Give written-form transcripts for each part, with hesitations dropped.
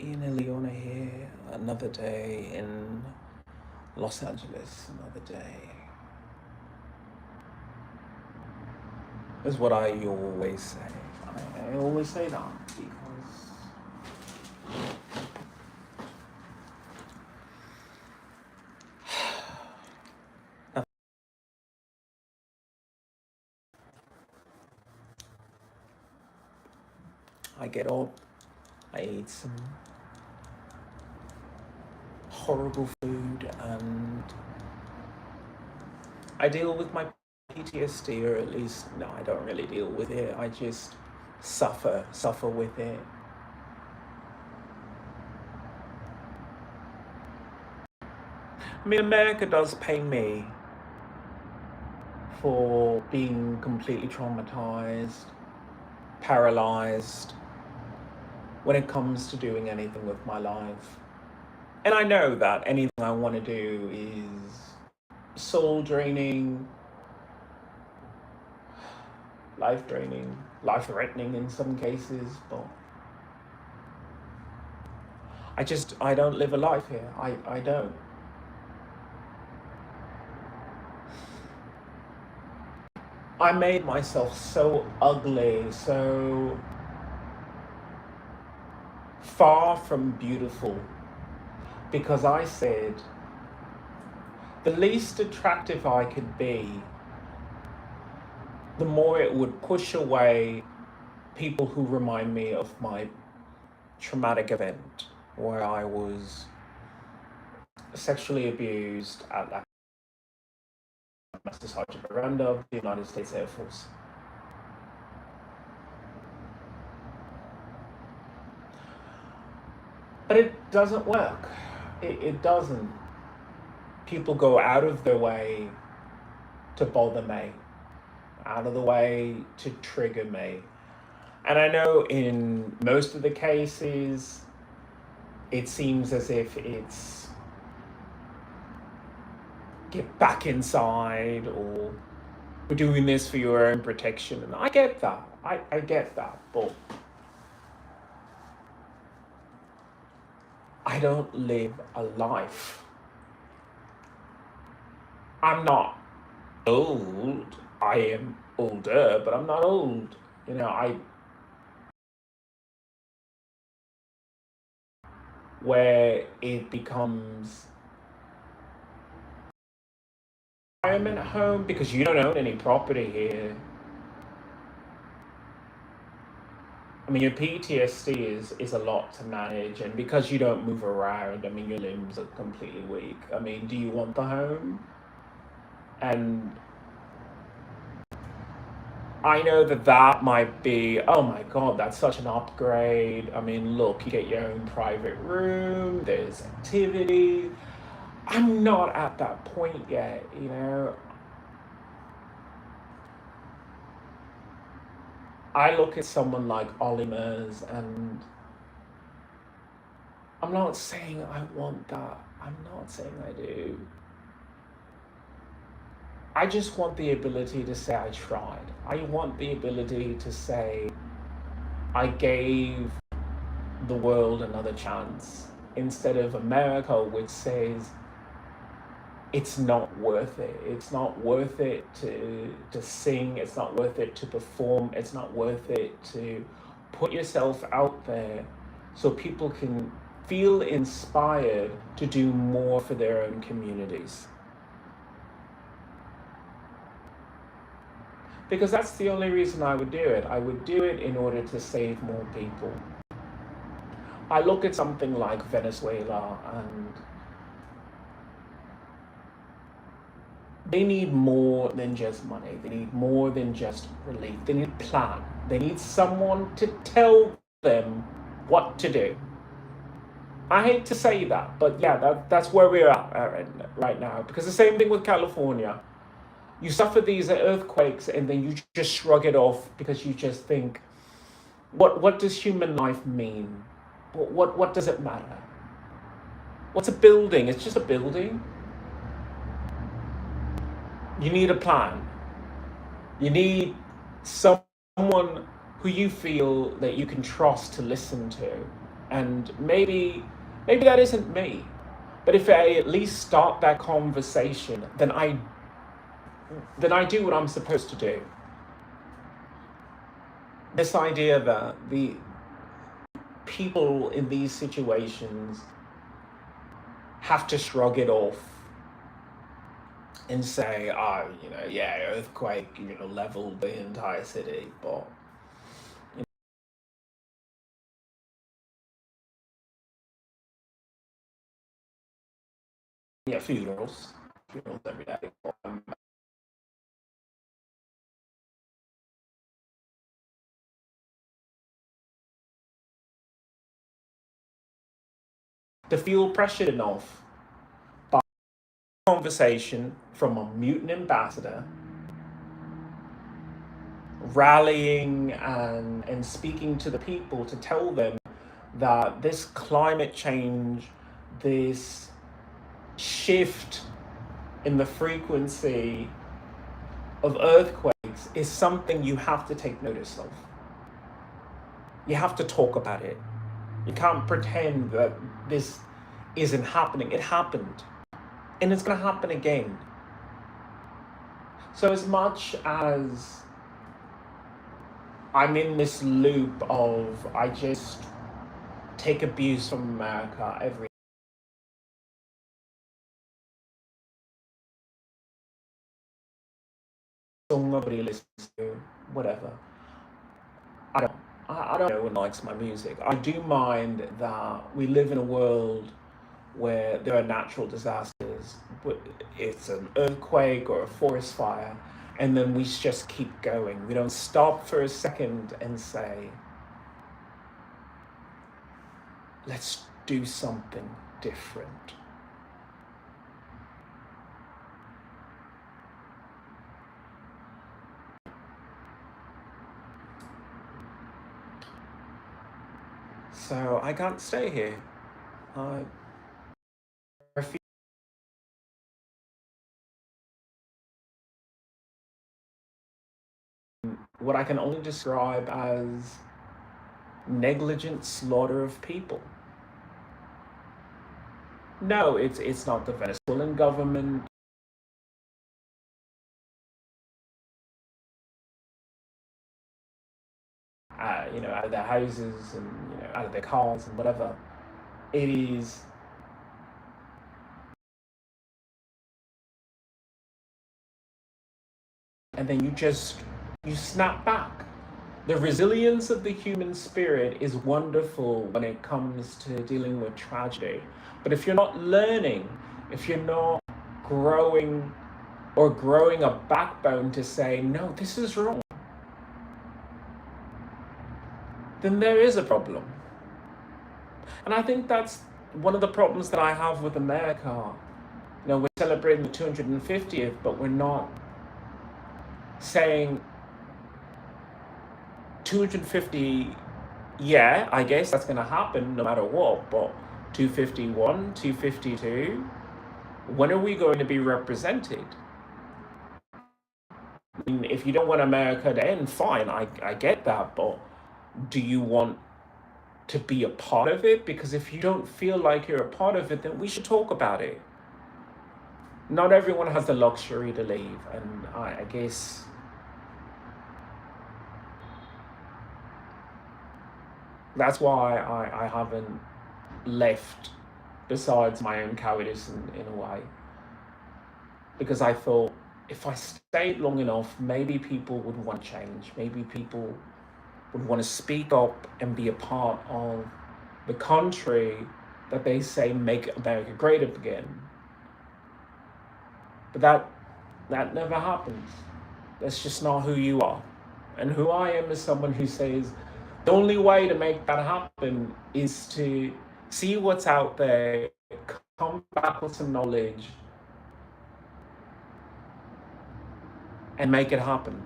Ian and Leona here. Another day in Los Angeles. Another day. Is what I always say. I always say that because I get up, I eat some horrible food, and I deal with my PTSD, or at least, no, I don't really deal with it. I just suffer with it. I mean, America does pay me for being completely traumatized, paralyzed when it comes to doing anything with my life. And I know that anything I want to do is soul draining, life draining, life threatening in some cases, but I don't live a life here. I don't. I made myself so ugly, so far from beautiful, because I said the least attractive I could be, the more it would push away people who remind me of my traumatic event where I was sexually abused at like Master Sergeant Miranda of the United States Air Force. But it doesn't work. It doesn't. People go out of their way to bother me, out of the way to trigger me. And I know in most of the cases, it seems as if it's get back inside, or we're doing this for your own protection. And I get that. I get that. But I don't live a life. I'm not old. I am older, but I'm not old. You know, where it becomes I'm at home because you don't own any property here. I mean, your PTSD is a lot to manage, and because you don't move around, I mean, your limbs are completely weak. I mean, do you want the home? And I know that might be, oh my God, that's such an upgrade. I mean, look, you get your own private room, there's activity. I'm not at that point yet, you know. I look at someone like Olimers, and I'm not saying I want that. I'm not saying I do. I just want the ability to say I tried. I want the ability to say I gave the world another chance, instead of America, which says it's not worth it. It's not worth it to sing. It's not worth it to perform. It's not worth it to put yourself out there so people can feel inspired to do more for their own communities. Because that's the only reason I would do it. I would do it in order to save more people. I look at something like Venezuela, and they need more than just money. They need more than just relief. They need a plan. They need someone to tell them what to do. I hate to say that, but yeah, that's where we're at right now. Because the same thing with California. You suffer these earthquakes, and then you just shrug it off because you just think, what does human life mean? What does it matter? What's a building? It's just a building. You need a plan. You need someone who you feel that you can trust to listen to. And maybe that isn't me. But if I at least start that conversation, then I do what I'm supposed to do. This idea that the people in these situations have to shrug it off and say, oh, yeah, earthquake, leveled the entire city, but yeah, funerals every day. To feel pressured enough by a conversation from a mutant ambassador rallying and speaking to the people to tell them that this climate change, this shift in the frequency of earthquakes is something you have to take notice of. You have to talk about it. You can't pretend that this isn't happening. It happened. And it's going to happen again. So as much as I'm in this loop of I just take abuse from America every song nobody listens to, whatever. I don't know who likes my music. I do mind that we live in a world where there are natural disasters, it's an earthquake or a forest fire, and then we just keep going. We don't stop for a second and say, let's do something different. So I can't stay here. I feel what I can only describe as negligent slaughter of people. No, it's not the Venezuelan government. Out of their houses and out of their cars and whatever. It is and then you snap back. The resilience of the human spirit is wonderful when it comes to dealing with tragedy. But if you're not learning, if you're not growing or growing a backbone to say, no, this is wrong, then there is a problem. And I think that's one of the problems that I have with America. We're celebrating the 250th, but we're not saying 250, yeah, I guess that's going to happen no matter what, but 251, 252, when are we going to be represented? I mean, if you don't want America to end, fine, I get that, but do you want to be a part of it? Because if you don't feel like you're a part of it, then we should talk about it. Not everyone has the luxury to leave, and I guess that's why I haven't left, besides my own cowardice in a way. Because I thought if I stayed long enough, maybe people would want change. Maybe people would want to speak up and be a part of the country that they say make America great again. But that never happens. That's just not who you are. And who I am is someone who says the only way to make that happen is to see what's out there, come back with some knowledge, and make it happen.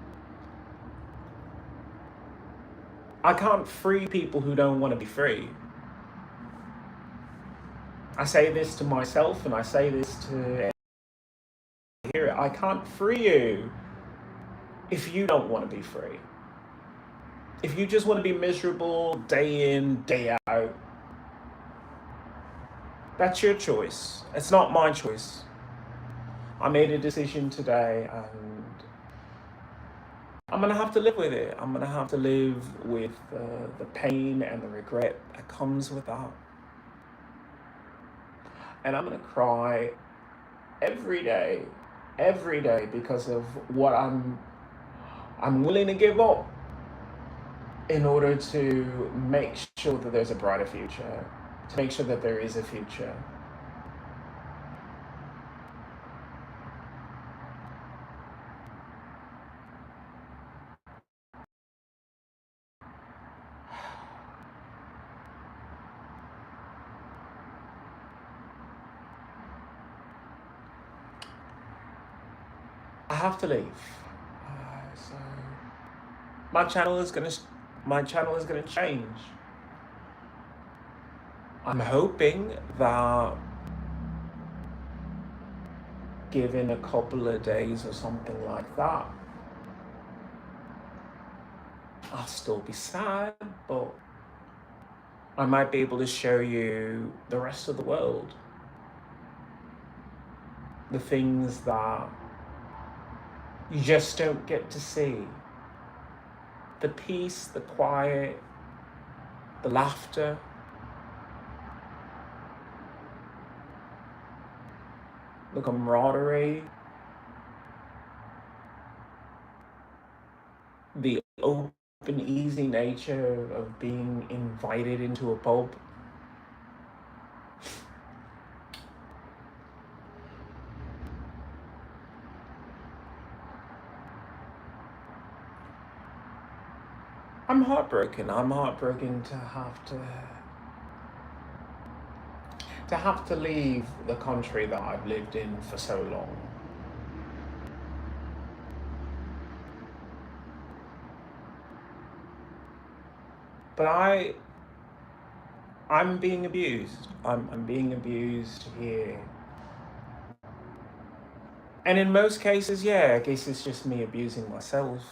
I can't free people who don't want to be free. I say this to myself and I say this to hear it. I can't free you if you don't want to be free. If you just want to be miserable day in, day out, That's your choice. It's not my choice. I made a decision today and I'm going to have to live with it. I'm going to have to live with the pain and the regret that comes with that. And I'm going to cry every day because of what I'm willing to give up in order to make sure that there's a brighter future, to make sure that there is a future. I have to leave. So my channel is gonna change. I'm hoping that given a couple of days or something like that, I'll still be sad, but I might be able to show you the rest of the world. The things that you just don't get to see. The peace, the quiet, the laughter. The camaraderie. The open, easy nature of being invited into a pub. I'm heartbroken. I'm heartbroken to have to leave the country that I've lived in for so long. But I'm being abused. I'm being abused here. And in most cases, yeah, I guess it's just me abusing myself.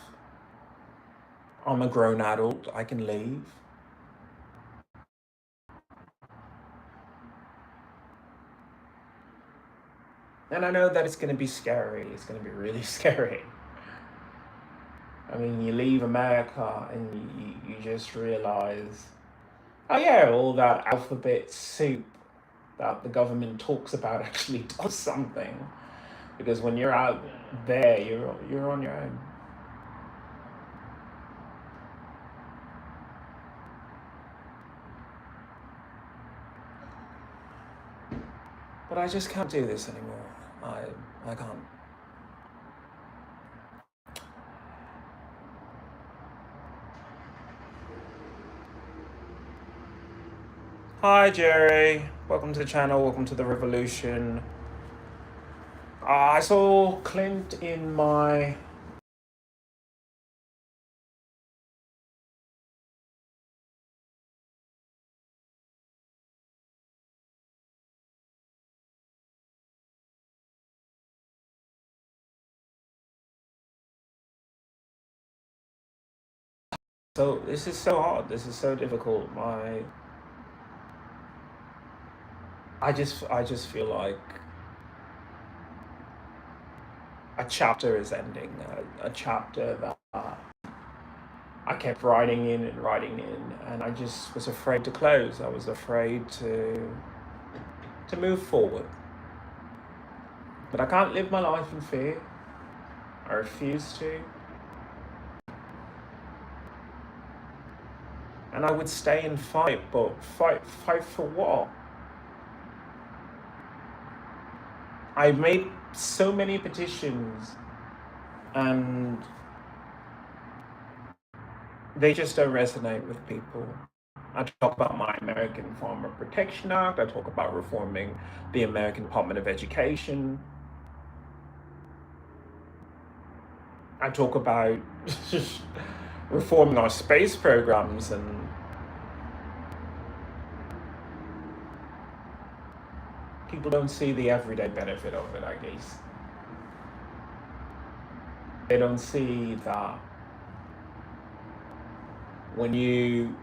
I'm a grown adult. I can leave. And I know that it's going to be scary. It's going to be really scary. I mean, you leave America and you just realize, oh yeah, all that alphabet soup that the government talks about actually does something. Because when you're out there, you're on your own. But I just can't do this anymore. I can't. Hi Jerry, welcome to the channel, welcome to the revolution. I saw Clint in my so this is so hard, this is so difficult. I just feel like a chapter is ending, a chapter that I kept writing in, and I just was afraid to close. I was afraid to move forward. But I can't live my life in fear. I refuse to. And I would stay and fight, but fight for what? I made so many petitions and they just don't resonate with people. I talk about my American Farmer Protection Act. I talk about reforming the American Department of Education. I talk about reforming our space programs, and people don't see the everyday benefit of it, I guess. They don't see that when you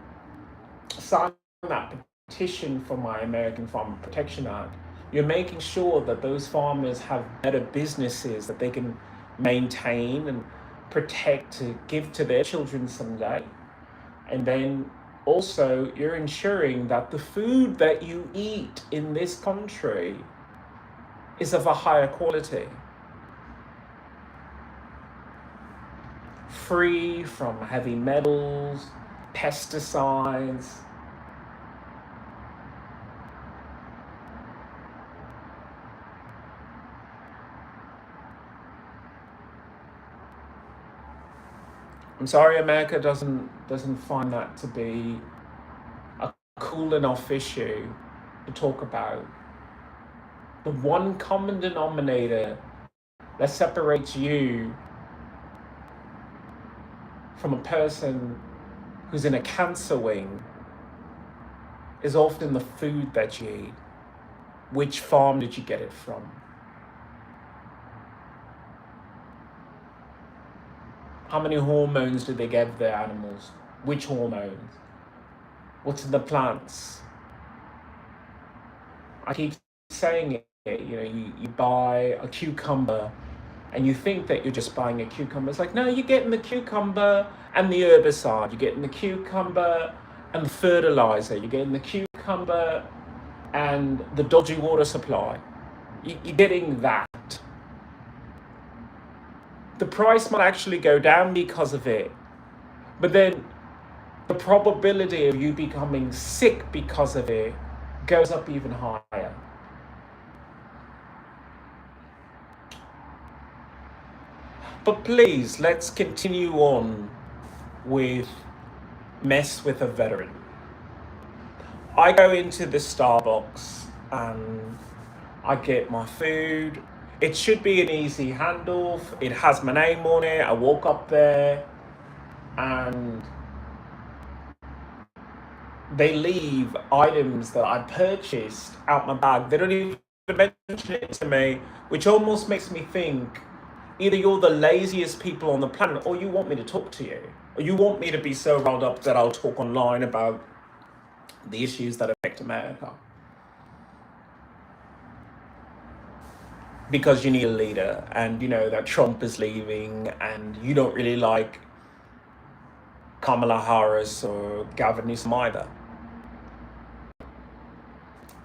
sign that petition for my American Farmer Protection Act, you're making sure that those farmers have better businesses that they can maintain and protect to give to their children someday. And then also, you're ensuring that the food that you eat in this country is of a higher quality, free from heavy metals, pesticides. I'm sorry America doesn't find that to be a cool enough issue to talk about. The one common denominator that separates you from a person who's in a cancer wing is often the food that you eat. Which farm did you get it from? How many hormones do they give their animals? Which hormones? What's in the plants? I keep saying it, you buy a cucumber and you think that you're just buying a cucumber. It's like, no, you're getting the cucumber and the herbicide. You're getting the cucumber and the fertilizer. You're getting the cucumber and the dodgy water supply. You're getting that. The price might actually go down because of it, but then the probability of you becoming sick because of it goes up even higher. But please, let's continue on with mess with a veteran. I go into the Starbucks and I get my food. It should be an easy handoff. It has my name on it. I walk up there and they leave items that I purchased out my bag. They don't even mention it to me, which almost makes me think either you're the laziest people on the planet or you want me to talk to you. Or you want me to be so riled up that I'll talk online about the issues that affect America. Because you need a leader, and you know that Trump is leaving, and you don't really like Kamala Harris or Gavin Newsom either.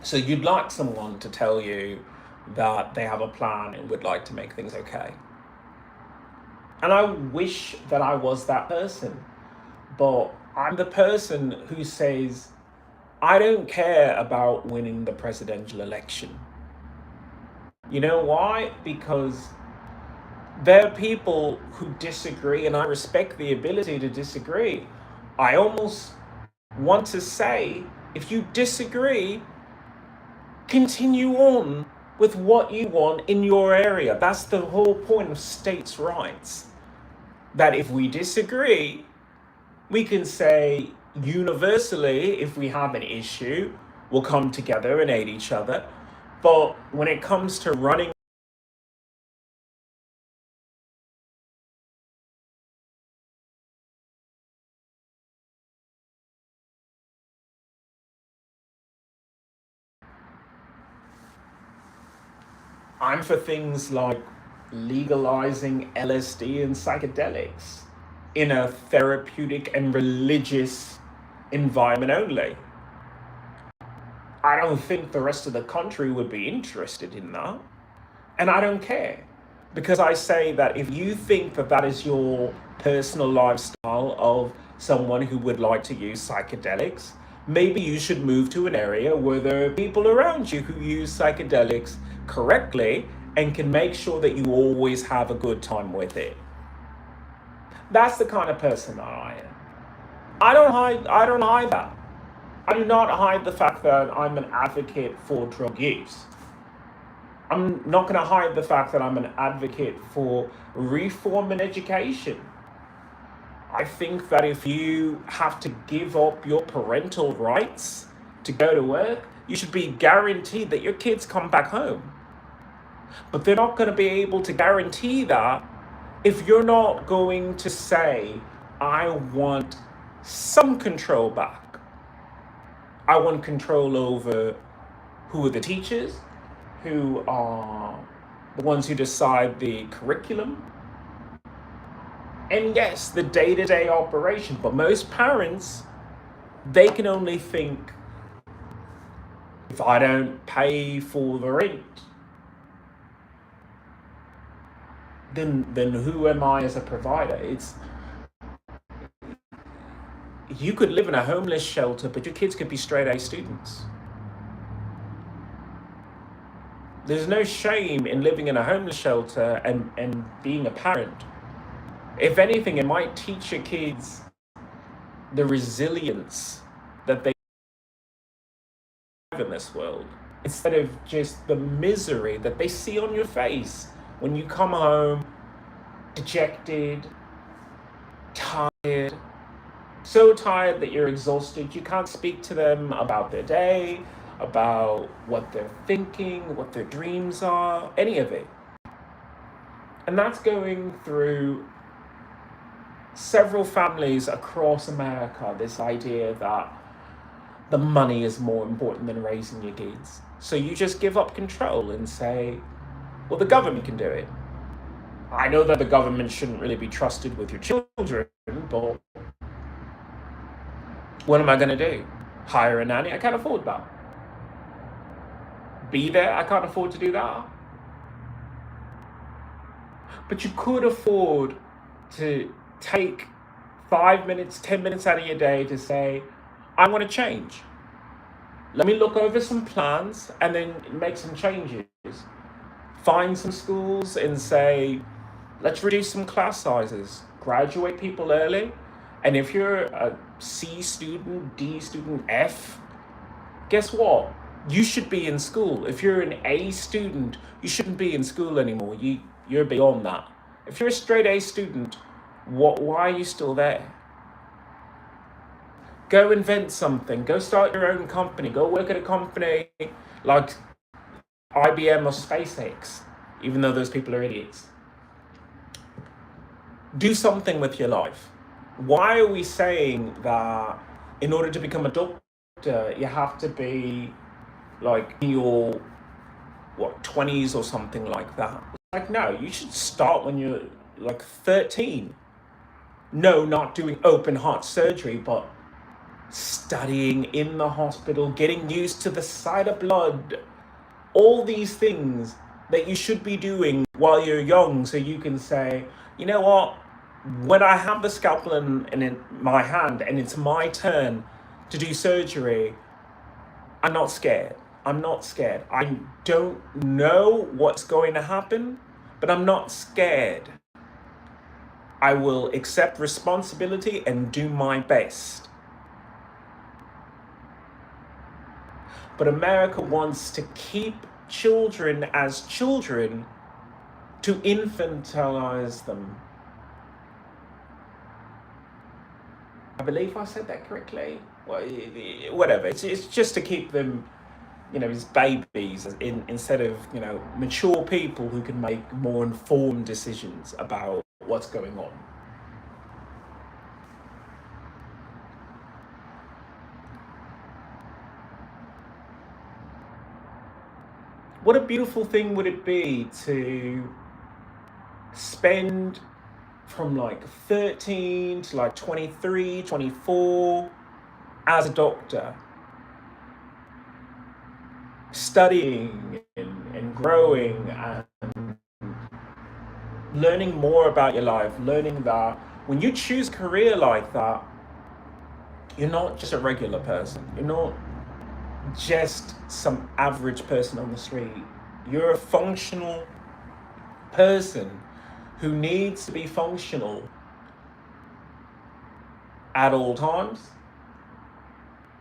So you'd like someone to tell you that they have a plan and would like to make things okay. And I wish that I was that person, but I'm the person who says, I don't care about winning the presidential election. You know why? Because there are people who disagree, and I respect the ability to disagree. I almost want to say, if you disagree, continue on with what you want in your area. That's the whole point of states' rights. That if we disagree, we can say universally, if we have an issue, we'll come together and aid each other. But when it comes to running, I'm for things like legalizing LSD and psychedelics in a therapeutic and religious environment only. I don't think the rest of the country would be interested in that. And I don't care. Because I say that if you think that that is your personal lifestyle of someone who would like to use psychedelics, maybe you should move to an area where there are people around you who use psychedelics correctly and can make sure that you always have a good time with it. That's the kind of person that I am. I don't hide that. I do not hide the fact that I'm an advocate for drug use. I'm not going to hide the fact that I'm an advocate for reform and education. I think that if you have to give up your parental rights to go to work, you should be guaranteed that your kids come back home. But they're not going to be able to guarantee that if you're not going to say, I want some control back. I want control over who are the teachers, who are the ones who decide the curriculum, and yes, the day-to-day operation. But most parents, they can only think, if I don't pay for the rent, then who am I as a provider? It's You could live in a homeless shelter, but your kids could be straight A students. There's no shame in living in a homeless shelter and being a parent. If anything, it might teach your kids the resilience that they have in this world, instead of just the misery that they see on your face when you come home dejected, tired, so tired that you're exhausted. You can't speak to them about their day, about what they're thinking, what their dreams are, any of it. And that's going through several families across America, this idea that the money is more important than raising your kids. So you just give up control and say, well, the government can do it. I know that the government shouldn't really be trusted with your children, but what am I going to do? Hire a nanny? I can't afford that. Be there? I can't afford to do that. But you could afford to take 5 minutes, 10 minutes out of your day to say, I want to change. Let me look over some plans and then make some changes. Find some schools and say, let's reduce some class sizes, graduate people early. And if you're a C student, D student, F, guess what? You should be in school. If you're an A student, you shouldn't be in school anymore. You're beyond that. If you're a straight A student, why are you still there? Go invent something. Go start your own company. Go work at a company like IBM or SpaceX, even though those people are idiots. Do something with your life. Why are we saying that in order to become a doctor, you have to be like in your 20s or something like that? Like, no, you should start when you're like 13. No, not doing open heart surgery, but studying in the hospital, getting used to the sight of blood, all these things that you should be doing while you're young, so you can say, you know what, when I have the scalpel in my hand and it's my turn to do surgery, I'm not scared. I'm not scared. I don't know what's going to happen, but I'm not scared. I will accept responsibility and do my best. But America wants to keep children as children, to infantilize them. I believe I said that correctly. Well, whatever. It's just to keep them, as babies, instead of, mature people who can make more informed decisions about what's going on. What a beautiful thing would it be to spend from like 13 to like 23, 24 as a doctor, studying and growing and learning more about your life, learning that when you choose a career like that, you're not just a regular person. You're not just some average person on the street. You're a functional person who needs to be functional at all times.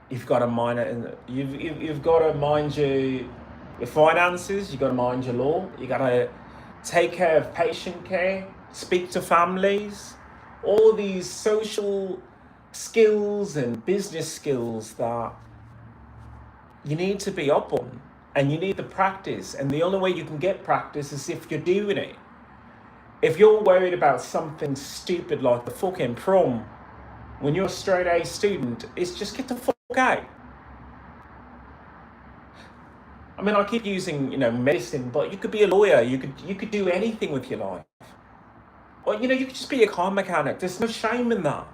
You've got to mind it, you've got to mind your finances. You've got to mind your law. You got to take care of patient care, speak to families, all these social skills and business skills that you need to be up on, and you need the practice. And the only way you can get practice is if you're doing it. If you're worried about something stupid like the fucking prom when you're a straight A student, it's just get the fuck out. I mean, I keep using, medicine, but you could be a lawyer. You could do anything with your life. Or, you could just be a car mechanic. There's no shame in that.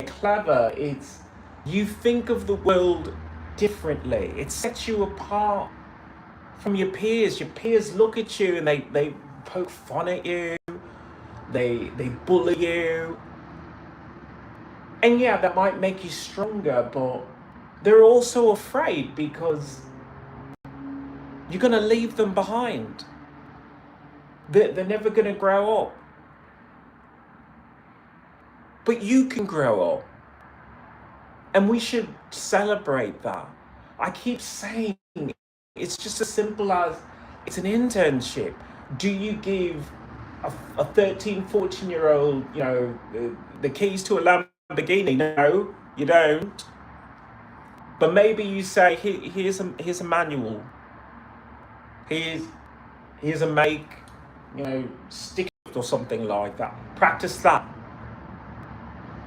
Clever. It's you think of the world differently. It sets you apart from your peers. Your peers look at you and they poke fun at you. They bully you. And yeah, that might make you stronger, but they're also afraid because you're going to leave them behind. They're never going to grow up. But you can grow up. And we should celebrate that. I keep saying it's just as simple as it's an internship. Do you give a 13, 14-year-old, the keys to a Lamborghini? No, you don't. But maybe you say, here's a manual. Here's a make, stick or something like that. Practice that.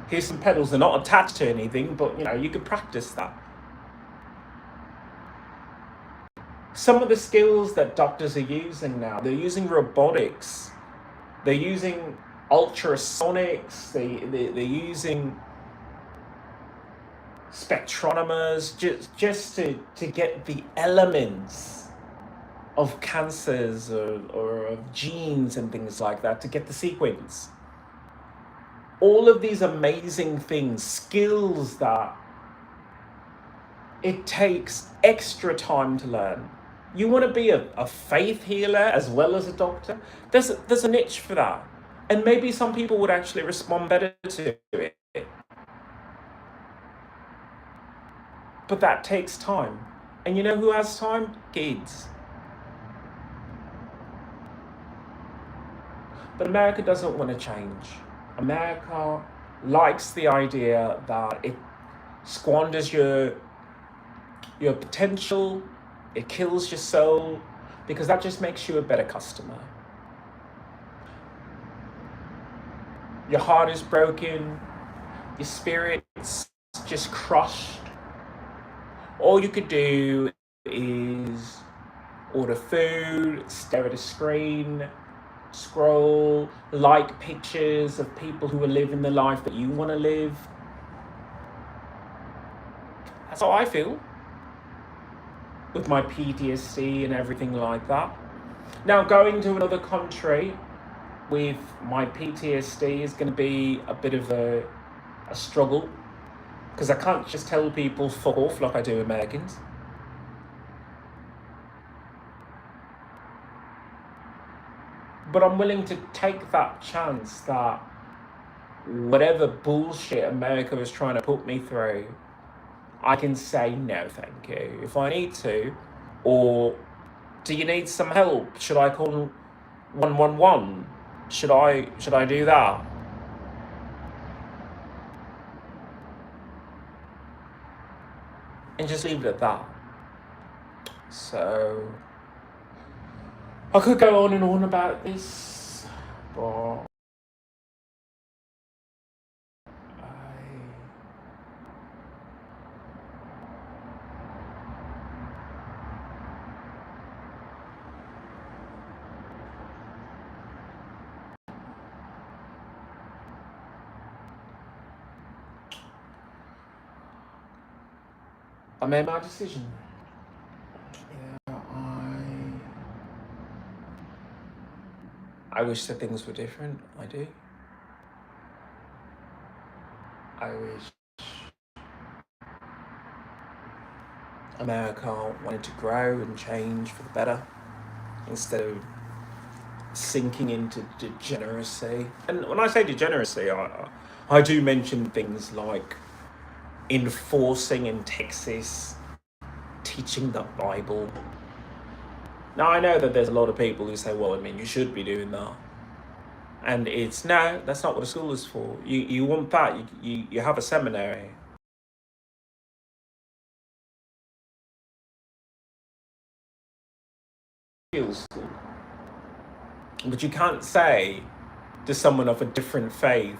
Here's some pedals. They're not attached to anything, but you could practice that. Some of the skills that doctors are using now, they're using robotics. They're using ultrasonics. They're using spectrometers just to get the elements of cancers or of genes and things like that, to get the sequence. All of these amazing things, skills that it takes extra time to learn. You want to be a faith healer as well as a doctor? There's a niche for that. And maybe some people would actually respond better to it. But that takes time. And you know who has time? Kids. But America doesn't want to change. America likes the idea that it squanders your potential, it kills your soul, because that just makes you a better customer. Your heart is broken, your spirit's just crushed. All you could do is order food, stare at a screen, scroll, like pictures of people who are living the life that you want to live. That's how I feel with my PTSD and everything like that. Now, going to another country with my PTSD is going to be a bit of a struggle, because I can't just tell people fuck off like I do Americans. But I'm willing to take that chance that whatever bullshit America is trying to put me through, I can say no thank you if I need to. Or, do you need some help? Should I call 111? Should I do that? And just leave it at that. So I could go on and on about this, but I made my decision. Yeah, I wish that things were different. I do. I wish America wanted to grow and change for the better instead of sinking into degeneracy. And when I say degeneracy, I do mention things like enforcing in Texas, teaching the Bible. Now, I know that there's a lot of people who say, well, I mean, you should be doing that. And it's, no, that's not what a school is for. You want that, you have a seminary. skills school. But you can't say to someone of a different faith,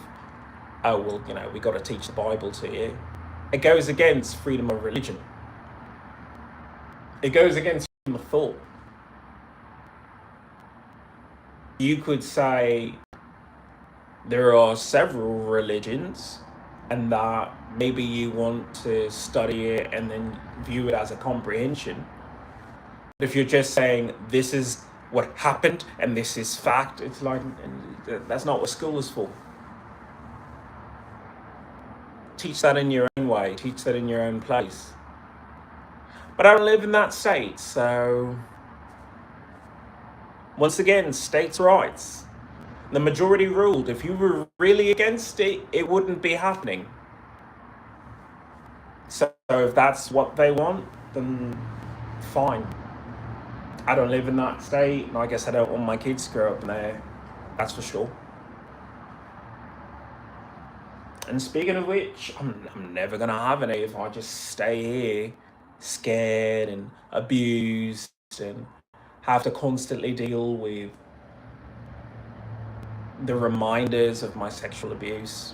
oh, well, we got to teach the Bible to you. It goes against freedom of religion. It goes against freedom of thought. You could say there are several religions and that maybe you want to study it and then view it as a comprehension. But if you're just saying this is what happened and this is fact, it's like, that's not what school is for. Teach that in your own way, teach that in your own place. But I don't live in that state, so once again, states' rights. The majority ruled. If you were really against it, it wouldn't be happening. So if that's what they want, then fine. I don't live in that state, and I guess I don't want my kids to grow up in there. That's for sure. And speaking of which, I'm never going to have any if I just stay here scared and abused and have to constantly deal with the reminders of my sexual abuse.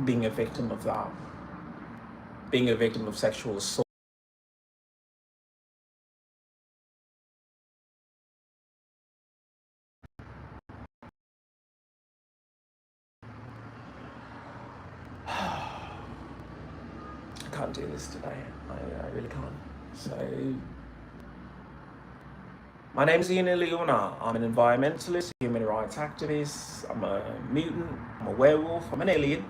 Being a victim of that. Being a victim of sexual assault. I can't do this today. I really can't. So, my name's Ian Iliona. I'm an environmentalist, human rights activist. I'm a mutant. I'm a werewolf. I'm an alien.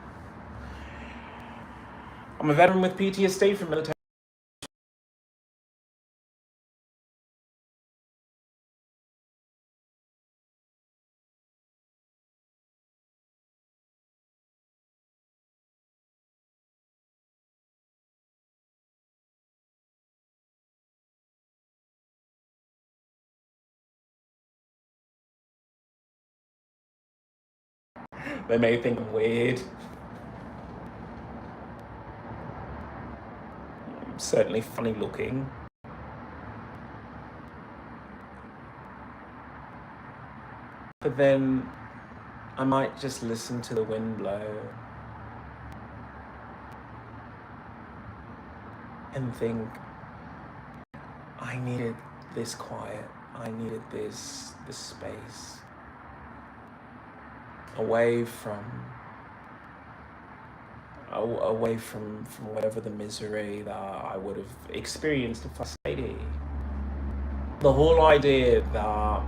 I'm a veteran with PTSD from military. They may think I'm weird. I'm certainly funny looking. But then I might just listen to the wind blow and think, I needed this quiet. I needed this space. Away from whatever the misery that I would have experienced if I stayed here. The whole idea that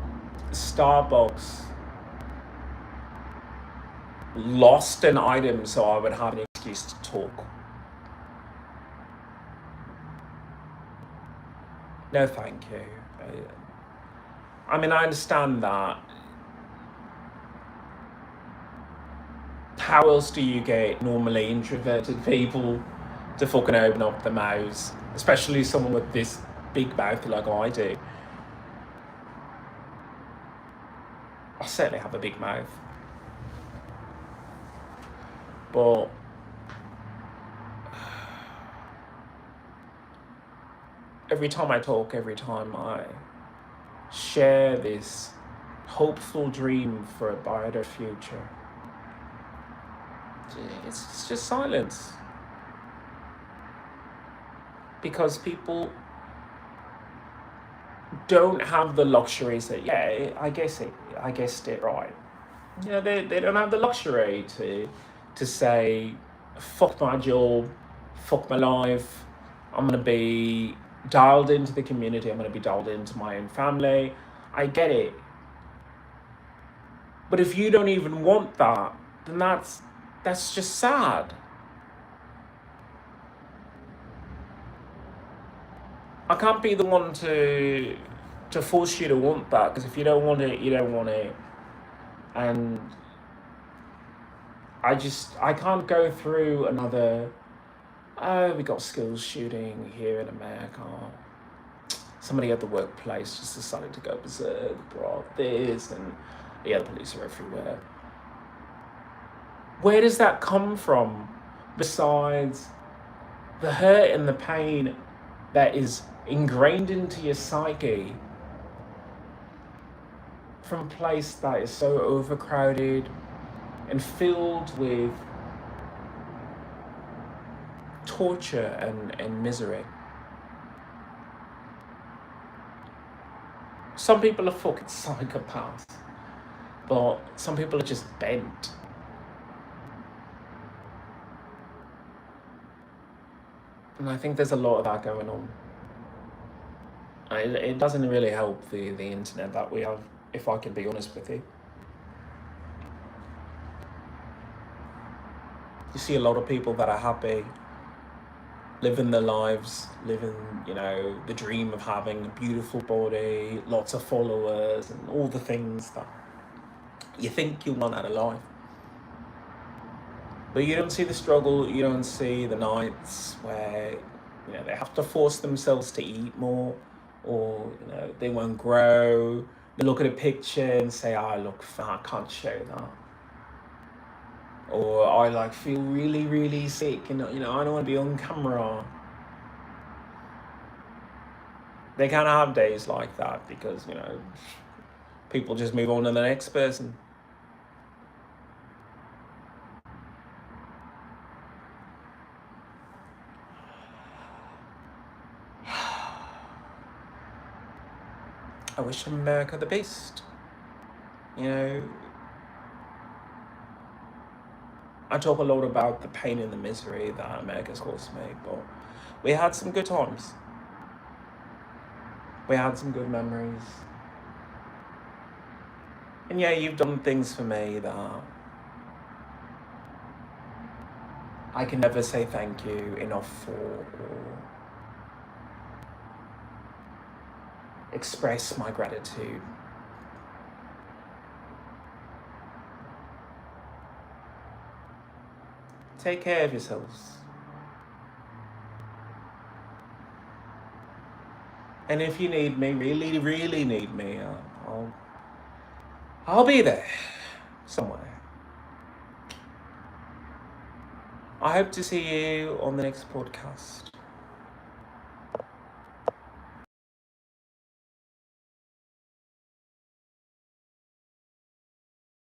Starbucks lost an item so I would have an excuse to talk. No, thank you. I mean, I understand that. How else do you get normally introverted people to fucking open up their mouths? Especially someone with this big mouth like I do. I certainly have a big mouth. But every time I talk, every time I share this hopeful dream for a brighter future, it's just silence. Because people don't have the luxuries that, I guessed it right. They don't have the luxury to say, fuck my job, fuck my life, I'm gonna be dialed into the community, I'm gonna be dialed into my own family. I get it. But if you don't even want that, then that's just sad. I can't be the one to force you to want that, because if you don't want it, you don't want it. And I can't go through another, we got schools shooting here in America. Somebody at the workplace just decided to go berserk, brought this, and the police are everywhere. Where does that come from? Besides the hurt and the pain that is ingrained into your psyche from a place that is so overcrowded and filled with torture and misery. Some people are fucking psychopaths, but some people are just bent. And I think there's a lot of that going on. It doesn't really help the internet that we have, if I can be honest with you. You see a lot of people that are happy, living their lives, living, the dream of having a beautiful body, lots of followers, and all the things that you think you want out of life. But you don't see the struggle, you don't see the nights where, they have to force themselves to eat more, or, they won't grow. They look at a picture and say, I look fat, I can't show that. Or I feel really, really sick, and I don't want to be on camera. They can't have days like that because, people just move on to the next person. I wish America the best. I talk a lot about the pain and the misery that America's caused me, but we had some good times. We had some good memories. And yeah, you've done things for me that I can never say thank you enough for, or express my gratitude. Take care of yourselves. And if you need me, really, really need me, I'll be there somewhere. I hope to see you on the next podcast.